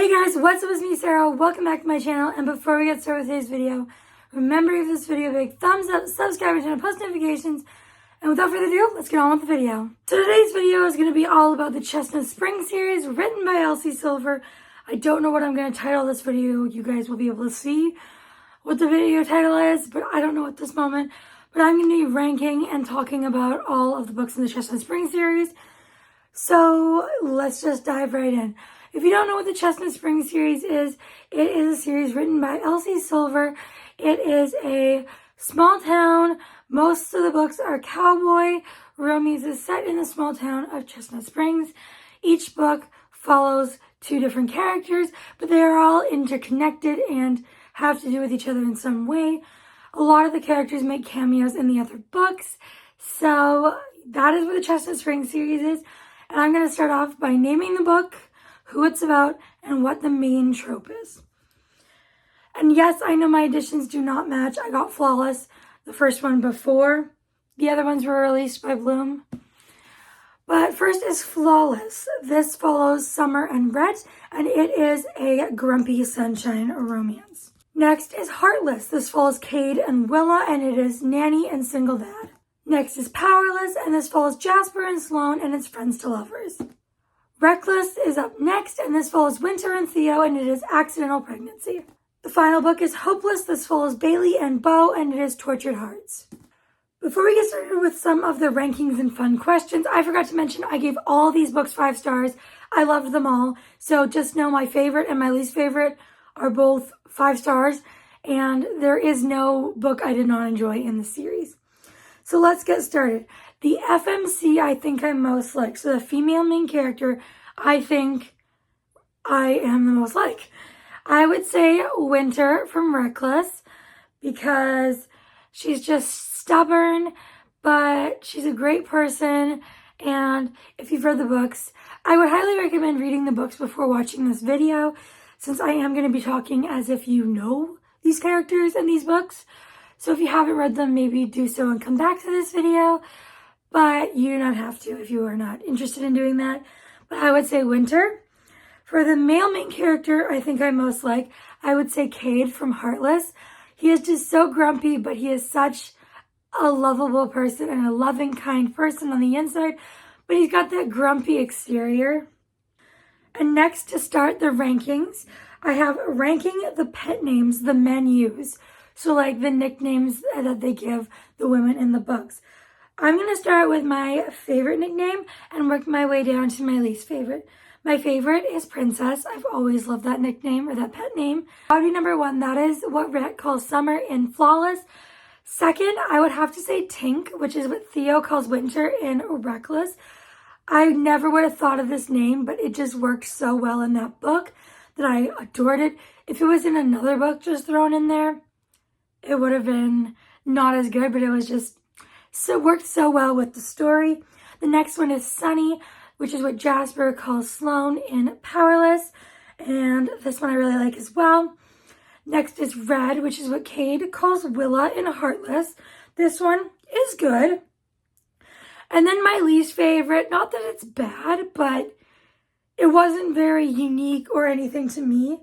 Hey guys, what's up? It's me, Sarah. Welcome back to my channel. And before we get started with today's video, remember to give this video a big thumbs up, subscribe, and turn on post notifications. And without further ado, let's get on with the video. So today's video is going to be all about the Chestnut Spring series written by Elsie Silver. I don't know what I'm going to title this video. You guys will be able to see what the video title is, but I don't know at this moment. But I'm going to be ranking and talking about all of the books in the Chestnut Spring series. So let's just dive right in. If you don't know what the Chestnut Spring series is, it is a series written by Elsie Silver. It is a small town. Most of the books are cowboy. Romance is set in the small town of Chestnut Springs. Each book follows two different characters, but they are all interconnected and have to do with each other in some way. A lot of the characters make cameos in the other books. So that is what the Chestnut Spring series is. And I'm going to start off by naming the book, who it's about, and what the main trope is. And yes, I know my editions do not match. I got Flawless, the first one, before the other ones were released by Bloom. But first is Flawless. This follows Summer and Rhett, and it is a grumpy sunshine romance. Next is Heartless. This follows Cade and Willa, and it is nanny and single dad. Next is Powerless, and this follows Jasper and Sloane, and it's friends to lovers. Reckless is up next, and this follows Winter and Theo, and it is accidental pregnancy. The final book is Hopeless. This follows Bailey and Beau, and it is tortured hearts. Before we get started with some of the rankings and fun questions, I forgot to mention I gave all these books 5 stars. I loved them all. So just know my favorite and my least favorite are both 5 stars, and there is no book I did not enjoy in the series. So let's get started. The FMC I think I most like. So the female main character I think I am the most like. I would say Winter from Reckless because she's just stubborn, but she's a great person. And if you've read the books, I would highly recommend reading the books before watching this video, since I am going to be talking as if you know these characters and these books. So if you haven't read them, maybe do so and come back to this video. But you do not have to if you are not interested in doing that. But I would say Winter. For the male main character I think I most like, I would say Cade from Heartless. He is just so grumpy, but he is such a lovable person and a loving, kind person on the inside. But he's got that grumpy exterior. And next, to start the rankings, I have ranking the pet names the men use. So like the nicknames that they give the women in the books. I'm going to start with my favorite nickname and work my way down to my least favorite. My favorite is Princess. I've always loved that nickname or that pet name. That would be number 1. That is what Rhett calls Summer in Flawless. Second, I would have to say Tink, which is what Theo calls Winter in Reckless. I never would have thought of this name, but it just worked so well in that book that I adored it. If it was in another book just thrown in there, it would have been not as good, but it was just worked so well with the story. The next one is Sunny, which is what Jasper calls Sloane in Powerless. And this one I really like as well. Next is Red, which is what Cade calls Willa in Heartless. This one is good. And then my least favorite, not that it's bad, but it wasn't very unique or anything to me,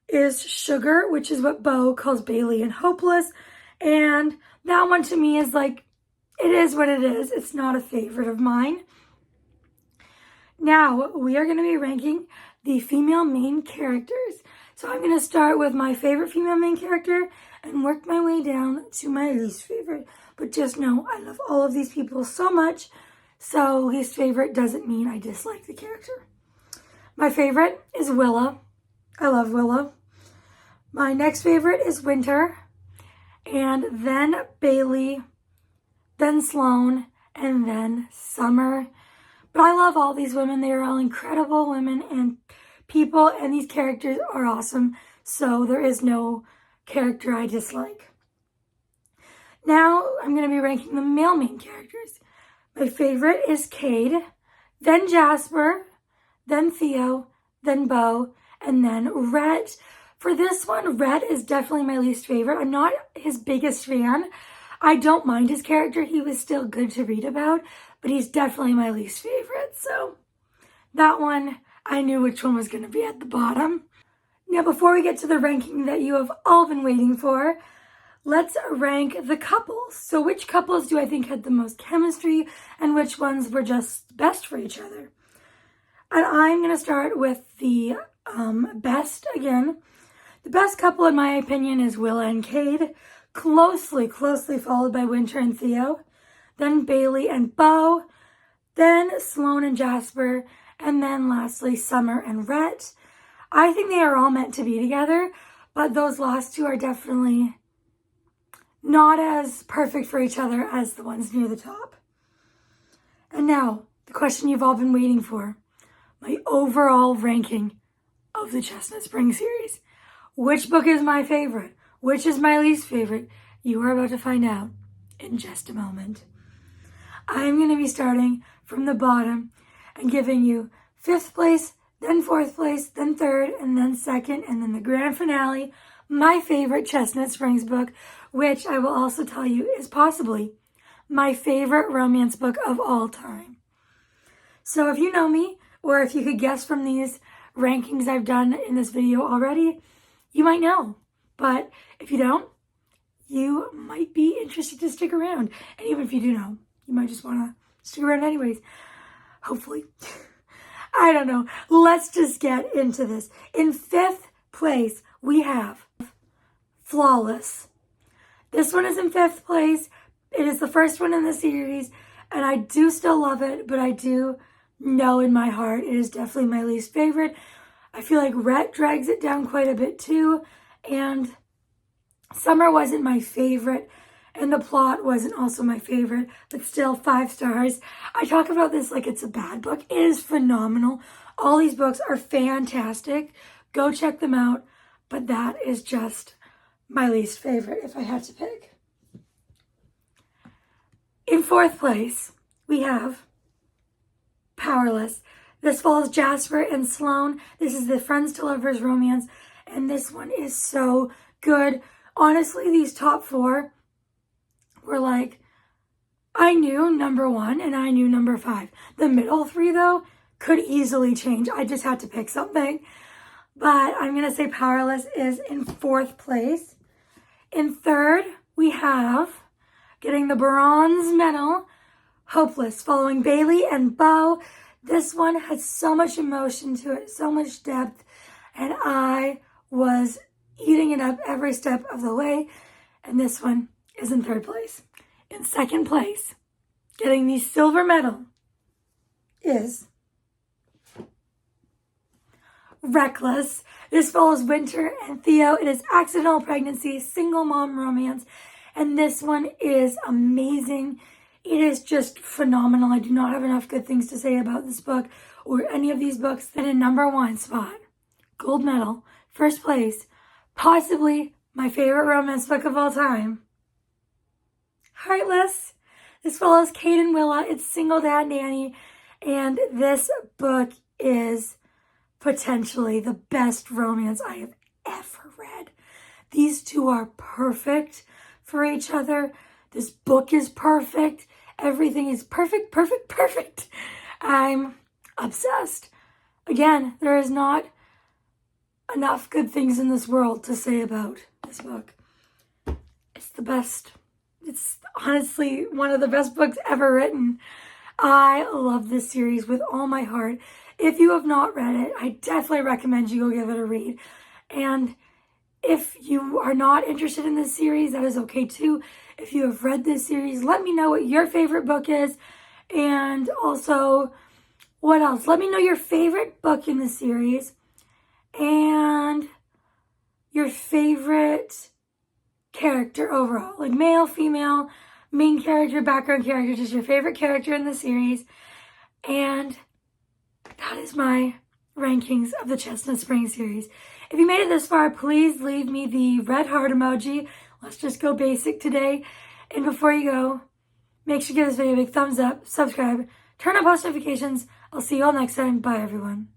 is Sugar, which is what Beau calls Bailey in Hopeless. And that one to me is like, it is what it is. It's not a favorite of mine. Now, we are going to be ranking the female main characters. So I'm going to start with my favorite female main character and work my way down to my least favorite. But just know, I love all of these people so much, so least favorite doesn't mean I dislike the character. My favorite is Willa. I love Willa. My next favorite is Winter, and then Bailey, then Sloane, and then Summer. But I love all these women. They are all incredible women and people, and these characters are awesome. So there is no character I dislike. Now I'm going to be ranking the male main characters. My favorite is Cade, then Jasper, then Theo, then Beau, and then Rhett. For this one, Rhett is definitely my least favorite. I'm not his biggest fan. I don't mind his character. He was still good to read about, but he's definitely my least favorite. So that one, I knew which one was going to be at the bottom. Now, before we get to the ranking that you have all been waiting for, let's rank the couples. So which couples do I think had the most chemistry and which ones were just best for each other? And I'm going to start with the best again. The best couple, in my opinion, is Willa and Cade, closely followed by Winter and Theo, then Bailey and Beau, then Sloane and Jasper, and then lastly Summer and Rhett. I think they are all meant to be together, but those last two are definitely not as perfect for each other as the ones near the top. And now, the question you've all been waiting for. My overall ranking of the Chestnut Springs series. Which book is my favorite? Which is my least favorite? You are about to find out in just a moment. I'm going to be starting from the bottom and giving you 5th place, then 4th place, then 3rd, and then 2nd, and then the grand finale, my favorite Chestnut Springs book, which I will also tell you is possibly my favorite romance book of all time. So if you know me, or if you could guess from these rankings I've done in this video already, you might know. But if you don't, you might be interested to stick around. And even if you do know, you might just want to stick around anyways. Hopefully. I don't know. Let's just get into this. In 5th place, we have Flawless. This one is in 5th place. It is the first one in the series, and I do still love it, but I do know in my heart it is definitely my least favorite. I feel like Rhett drags it down quite a bit too, and Summer wasn't my favorite, and the plot wasn't also my favorite, but still 5 stars. I talk about this like it's a bad book. It is phenomenal. All these books are fantastic. Go check them out, but that is just my least favorite if I had to pick. In 4th place, we have Powerless. This follows Jasper and Sloane. This is the friends to lovers romance, and this one is so good. Honestly, these top 4 were like, I knew number 1 and I knew number 5. The middle 3, though, could easily change. I just had to pick something. But I'm going to say Powerless is in 4th place. In 3rd, we have, getting the bronze medal, Hopeless, following Bailey and Beau. This one has so much emotion to it, so much depth, and I was eating it up every step of the way. And this one is in 3rd place. In 2nd place, getting the silver medal, is Reckless. This follows Winter and Theo. It is accidental pregnancy, single mom romance, and this one is amazing. It is just phenomenal. I do not have enough good things to say about this book or any of these books. And in number 1 spot, gold medal, 1st place, possibly my favorite romance book of all time, Heartless. This follows Cade and Willa. It's single dad nanny, and this book is potentially the best romance I have ever read. These two are perfect for each other. This book is perfect. Everything is perfect. I'm obsessed. Again, there is not enough good things in this world to say about this book. It's the best. It's honestly one of the best books ever written. I love this series with all my heart. If you have not read it, I definitely recommend you go give it a read. And if you are not interested in this series, that is okay too. If you have read this series, let me know what your favorite book is. And also, what else? Let me know your favorite book in the series and your favorite character overall. Like male, female, main character, background character, just your favorite character in the series. And that is my rankings of the Chestnut Springs series. If you made it this far, please leave me the red heart emoji. Let's just go basic today. And before you go, make sure to give this video a big thumbs up, subscribe, turn on post notifications. I'll see you all next time. Bye, everyone.